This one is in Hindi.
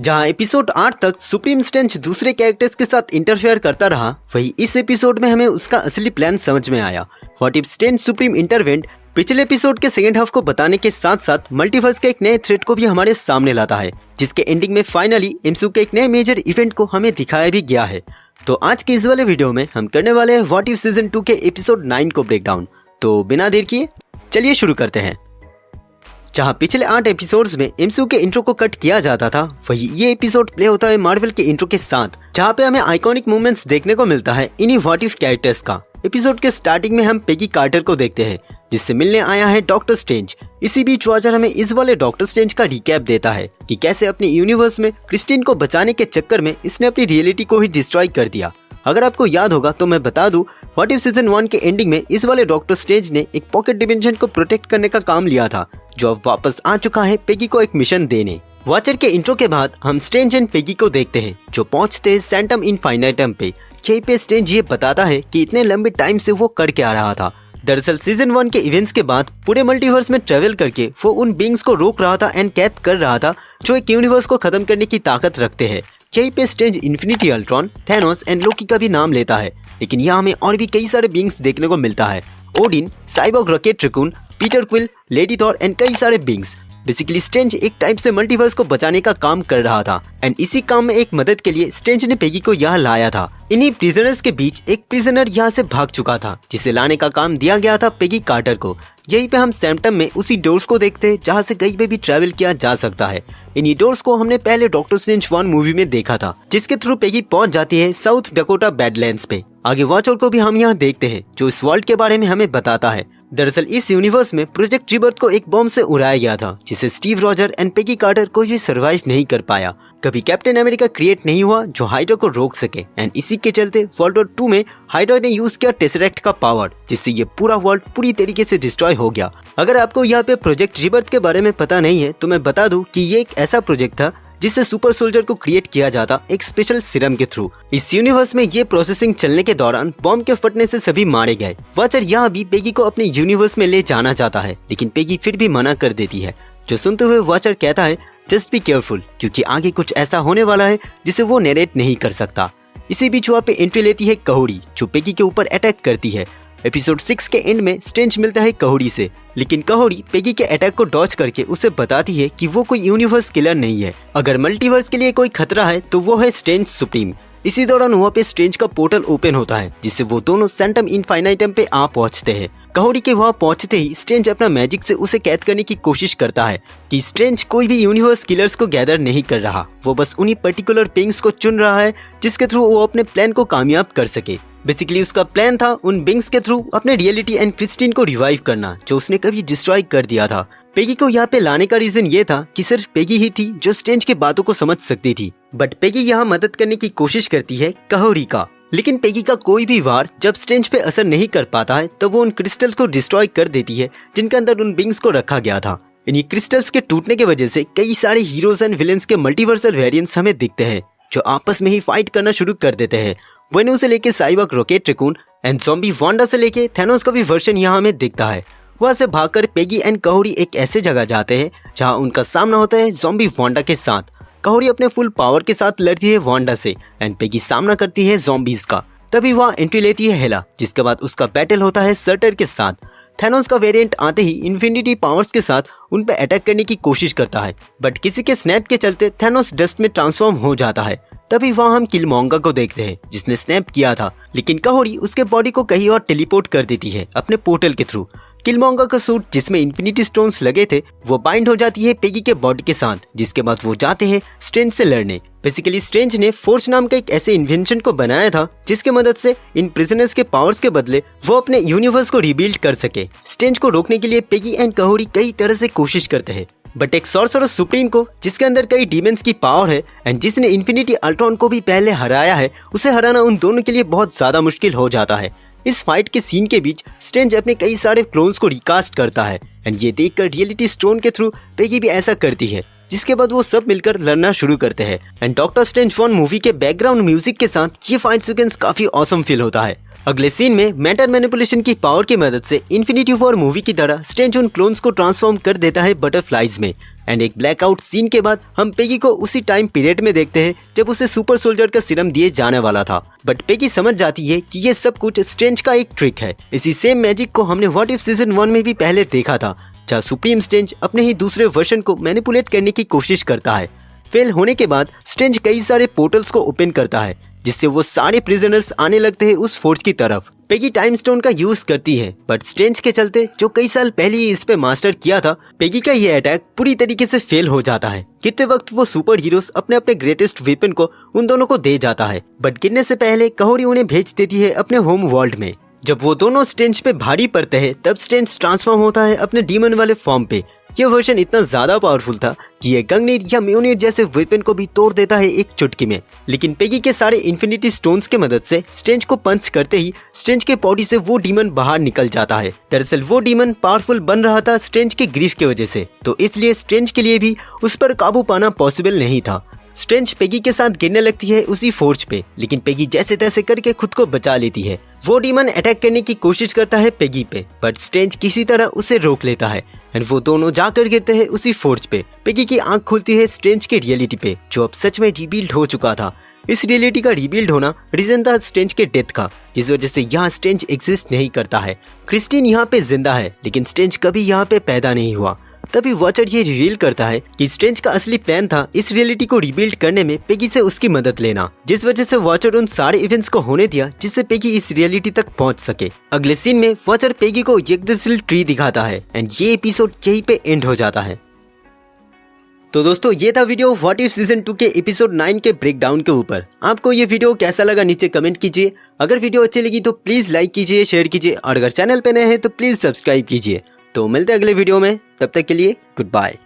जहां एपिसोड 8 तक सुप्रीम स्ट्रेंज दूसरे कैरेक्टर्स के साथ इंटरफेयर करता रहा, वहीं इस एपिसोड में हमें उसका असली प्लान समझ में आया। व्हाट इफ स्ट्रेंज सुप्रीम इंटरवेंट पिछले एपिसोड के सेकंड हाफ को बताने के साथ साथ मल्टीवर्स के एक नए थ्रेट को भी हमारे सामने लाता है, जिसके एंडिंग में फाइनली एमसीयू के एक नए मेजर इवेंट को हमें दिखाया भी गया है। तो आज के इस वाले वीडियो में हम करने वाले हैं व्हाट इफ सीजन 2 के एपिसोड 9 को ब्रेक डाउन। तो बिना देर किए चलिए शुरू करते हैं। जहां पिछले 8 एपिसोड्स में एमसीयू के इंट्रो को कट किया जाता था, वही ये एपिसोड प्ले होता है मार्वल के इंट्रो के साथ, जहां पे हमें आइकॉनिक मूवमेंट्स देखने को मिलता है इन्हीं व्हाट इफ कैरेक्टर्स का। एपिसोड के स्टार्टिंग में हम पेगी कार्टर को देखते हैं, जिससे मिलने आया है डॉक्टर स्ट्रेंज। इसी बीच वॉचर हमें इस वाले डॉक्टर स्ट्रेंज का रिकैप देता है कि कैसे अपने यूनिवर्स में क्रिस्टीन को बचाने के चक्कर में इसने अपनी रियलिटी को ही डिस्ट्रॉय कर दिया। अगर आपको याद होगा तो मैं बता दूं, व्हाट इफ सीजन 1 के एंडिंग में इस वाले डॉक्टर स्ट्रेंज ने एक पॉकेट डिमेंशन को प्रोटेक्ट करने का काम लिया था, जो अब वापस आ चुका है पेगी को एक मिशन देने। वॉचर के इंट्रो के बाद हम स्ट्रेंज एंड पेगी को देखते हैं, जो पहुंचते हैं सैंटम इनफाइनाइटम पे। यहीं पे स्ट्रेंज ये बताता है कि इतने लंबे टाइम से वो करके आ रहा था। दरअसल सीजन 1 के इवेंट्स के बाद पूरे मल्टीवर्स में ट्रेवल करके वो उन बीइंग्स को रोक रहा था एंड कैद कर रहा था, जो एक यूनिवर्स को खत्म करने की ताकत रखते हैं। यहीं पे Strange infinity Ultron, Thanos and Loki का भी नाम लेता है, लेकिन यहाँ हमें और भी कई सारे बीइंग्स देखने को मिलता है। Odin, cyborg rocket raccoon, Peter quill, lady Thor and कई सारे बीइंग्स। बेसिकली स्ट्रेंज एक टाइप से मल्टीवर्स को बचाने का काम कर रहा था एंड इसी काम में एक मदद के लिए स्ट्रेंज ने पेगी को यहाँ लाया था। इन्हीं प्रिजनर्स के बीच एक प्रिजनर यहाँ से भाग चुका था, जिसे लाने का काम दिया गया था पेगी कार्टर को। यहीं पे हम सैंटम में उसी डोर्स को देखते हैं जहाँ से कहीं पे भी ट्रैवल किया जा सकता है। इन्हीं डोर्स को हमने पहले डॉक्टर स्ट्रेंज 1 मूवी में देखा था, जिसके थ्रू पेगी पहुंच जाती है साउथ डकोटा बैडलैंड्स पे। आगे वॉचर को भी हम यहाँ देखते हैं, जो इस वर्ल्ड के बारे में हमें बताता है। दरअसल इस यूनिवर्स में प्रोजेक्ट रिबर्थ को एक बॉम्ब से उड़ाया गया था, जिसे Steve Roger and Peggy Carter कोई भी सर्वाइव नहीं कर पाया। कभी कैप्टन अमेरिका क्रिएट नहीं हुआ जो हाइड्रा को रोक सके एंड इसी के चलते वर्ल्ड वॉर 2 में हाइड्रा ने यूज किया टेसरेक्ट का पावर, जिससे ये पूरा वर्ल्ड पूरी तरीके से डिस्ट्रॉय हो गया। अगर आपको यहाँ पे प्रोजेक्ट रिबर्थ के बारे में पता नहीं है तो मैं बता दूं कि ये एक ऐसा प्रोजेक्ट था जिससे सुपर सोल्जर को क्रिएट किया जाता एक स्पेशल सीरम के थ्रू। इस यूनिवर्स में ये प्रोसेसिंग चलने के दौरान बॉम्ब के फटने से सभी मारे गए। वॉचर यहाँ भी पेगी को अपने यूनिवर्स में ले जाना चाहता है, लेकिन पेगी फिर भी मना कर देती है, जो सुनते हुए वॉचर कहता है जस्ट बी केयरफुल, क्योंकि आगे कुछ ऐसा होने वाला है जिसे वो नरेट नहीं कर सकता। इसी बीच वहाँ पे एंट्री लेती है कहोड़ी, जो पेगी के ऊपर अटैक करती है। एपिसोड 6 के एंड में स्ट्रेंज मिलता है कहोड़ी से, लेकिन कहोड़ी पेगी के अटैक को डॉज करके उसे बताती है कि वो कोई यूनिवर्स किलर नहीं है। अगर मल्टीवर्स के लिए कोई खतरा है तो वो है स्ट्रेंज सुप्रीम। इसी दौरान वहाँ पे स्ट्रेंज का पोर्टल ओपन होता है, जिससे वो दोनों सैंटम इनफाइनाइटम पे आ पहुँचते हैं। कहोड़ी के वहाँ पहुँचते ही स्ट्रेंज अपना मैजिक से उसे कैद करने की कोशिश करता है कि स्ट्रेंज कोई भी यूनिवर्स किलर्स को गैदर नहीं कर रहा, वो बस उन्हीं पर्टिकुलर बीइंग्स को चुन रहा है जिसके थ्रू वो अपने प्लान को कामयाब कर सके। बेसिकली उसका प्लान था उन बीइंग्स के थ्रू अपने रियलिटी एंड क्रिस्टीन को रिवाइव करना, जो उसने कभी डिस्ट्रॉय कर दिया था। पेगी को यहाँ पे लाने का रीजन ये था कि सिर्फ पेगी ही थी जो स्ट्रेंज के बातों को समझ सकती थी, बट पेगी यहाँ मदद करने की कोशिश करती है कहोड़ी का। लेकिन पेगी का कोई भी वार जब स्ट्रेंज पे असर नहीं कर पाता है, तब वो उन क्रिस्टल्स को डिस्ट्रॉय कर देती है जिनके अंदर उन बीइंग्स को रखा गया था। इन्हीं क्रिस्टल्स के टूटने की वजह से कई सारे हीरोज एंड विलेंस के मल्टीवर्सल वेरिएंट्स हमें दिखते हैं, जो आपस में ही फाइट करना शुरू कर देते हैं। वेनू से लेके cyborg rocket raccoon and zombie Wanda से लेके थैनोस का भी वर्जन यहाँ हमें दिखता है। वहाँ से भागकर पेगी एंड कहोड़ी एक ऐसे जगह जाते हैं जहाँ उनका सामना होता है ज़ॉम्बी वांडा के साथ। कहोड़ी अपने फुल पावर के साथ लड़ती है वांडा से एंड पेगी सामना करती है ज़ॉम्बीज का। तभी वहाँ एंट्री लेती है हेला, जिसके बाद उसका बैटल होता है सर्टर के साथ। थैनोस का वेरिएंट आते ही इन्फिनिटी पावर्स के साथ उन पर अटैक करने की कोशिश करता है, बट किसी के स्नैप के चलते थैनोस डस्ट में ट्रांसफॉर्म हो जाता है। तभी वहाँ हम किलमोंगा को देखते हैं, जिसने स्नैप किया था, लेकिन कहोड़ी उसके बॉडी को कहीं और टेलीपोर्ट कर देती है अपने पोर्टल के थ्रू। किलमोंगा का सूट जिसमें इन्फिनिटी स्टोन्स लगे थे वो बाइंड हो जाती है पेगी के बॉडी के साथ, जिसके बाद वो जाते हैं स्ट्रेंज से लड़ने। बेसिकली स्ट्रेंज ने फोर्स नाम का एक ऐसे इन्वेंशन को बनाया था जिसके मदद से इन प्रिजनर्स के पावर्स के बदले वो अपने यूनिवर्स को रिबिल्ड कर सके। स्ट्रेंज को रोकने के लिए पेगी एंड कहोड़ी कई तरह से कोशिश करते हैं, बट एक सॉर्सरर सुप्रीम को जिसके अंदर कई डीमंस की पावर है एंड जिसने इन्फिनिटी अल्ट्रॉन को भी पहले हराया है, उसे हराना उन दोनों के लिए बहुत ज्यादा मुश्किल हो जाता है। इस फाइट के सीन के बीच स्ट्रेंज अपने कई सारे क्लोन्स को रिकास्ट करता है एंड ये देखकर रियलिटी स्टोन के थ्रू पेगी भी ऐसा करती है, जिसके बाद वो सब मिलकर लड़ना शुरू करते हैं। एंड डॉक्टर स्ट्रेंज 1 मूवी के बैकग्राउंड म्यूजिक के साथ ये फाइट सीक्वेंस काफी ऑसम फील होता है। अगले सीन में मैटर मैनिपुलेशन की पावर की मदद से इन्फिनिटी वॉर मूवी की तरह स्ट्रेंज उन क्लोन्स को ट्रांसफॉर्म कर देता है बटरफ्लाइज में। एंड एक ब्लैकआउट सीन के बाद हम पेगी को उसी टाइम पीरियड में देखते हैं जब उसे सुपर सोल्जर का सीरम दिए जाने वाला था। बट पेगी समझ जाती है कि ये सब कुछ स्ट्रेंज का एक ट्रिक है। इसी सेम मैजिक को हमने व्हाट इफ सीजन 1 में भी पहले देखा था, जहाँ सुप्रीम स्ट्रेंज अपने ही दूसरे वर्जन को मैनिपुलेट करने की कोशिश करता है। फेल होने के बाद स्ट्रेंज कई सारे पोर्टल्स को ओपन करता है, जिससे वो सारे प्रिजनर्स आने लगते हैं उस फोर्स की तरफ। पेगी टाइम स्टोन का यूज करती है, बट स्ट्रेंज के चलते जो कई साल पहले ही इस पे मास्टर किया था, पेगी का ये अटैक पूरी तरीके से फेल हो जाता है। गिरते वक्त वो सुपर हीरोज अपने अपने ग्रेटेस्ट वेपन को उन दोनों को दे जाता है, बट गिरने से पहले काहोरी उन्हें भेज देती है अपने होम वर्ल्ड में। जब वो दोनों स्ट्रेंज पे भारी पड़ते हैं, तब स्ट्रेंज ट्रांसफॉर्म होता है अपने डीमन वाले फॉर्म पे। यह वर्जन इतना ज्यादा पावरफुल था कि ये गंगनीर या म्योनिर जैसे वेपन को भी तोड़ देता है एक चुटकी में। लेकिन पेगी के सारे इन्फिनिटी स्टोन्स के मदद से स्ट्रेंज को पंच करते ही स्ट्रेंज के बॉडी से वो डीमन बाहर निकल जाता है। दरअसल वो डीमन पावरफुल बन रहा था स्ट्रेंज के ग्रीफ की वजह से, तो इसलिए स्ट्रेंज के लिए भी उस पर काबू पाना पॉसिबल नहीं था। स्ट्रेंज पेगी के साथ गिरने लगती है उसी फोर्ज पे, लेकिन पेगी जैसे तैसे करके खुद को बचा लेती है। वो डीमन अटैक करने की कोशिश करता है पेगी पे, बट स्ट्रेंज किसी तरह उसे रोक लेता है एंड वो दोनों जाकर गिरते हैं उसी फोर्ज पे। पेगी की आंख खुलती है स्ट्रेंज के रियलिटी पे, जो अब सच में रिबिल्ड हो चुका था। इस रियलिटी का रिबिल्ड होना रीजन था स्ट्रेंज के डेथ का, जिस वजह से यहाँ स्ट्रेंज एग्जिस्ट नहीं करता है। क्रिस्टीन यहाँ पे जिंदा है, लेकिन स्ट्रेंज कभी यहाँ पे पैदा नहीं हुआ। तभी वॉचर ये रिवील करता है कि स्ट्रेंज का असली प्लान था इस रियलिटी को रिबिल्ड करने में पेगी से उसकी मदद लेना, जिस वजह से वॉचर उन सारे इवेंट्स को होने दिया जिससे पेगी इस रियलिटी तक पहुंच सके। अगले सीन में वॉचर पेगी को यग्धसिल ट्री दिखाता है एंड ये एपिसोड यहीं पे एंड हो जाता है। तो दोस्तों, ये था वीडियो व्हाट इफ सीजन 2 के एपिसोड 9 के ब्रेकडाउन के ऊपर। आपको ये वीडियो कैसा लगा नीचे कमेंट कीजिए। अगर वीडियो अच्छी लगी तो प्लीज लाइक कीजिए, शेयर कीजिए और अगर चैनल पे नए हैं तो प्लीज सब्सक्राइब कीजिए। तो मिलते हैं अगले वीडियो में, तब तक के लिए गुड बाय।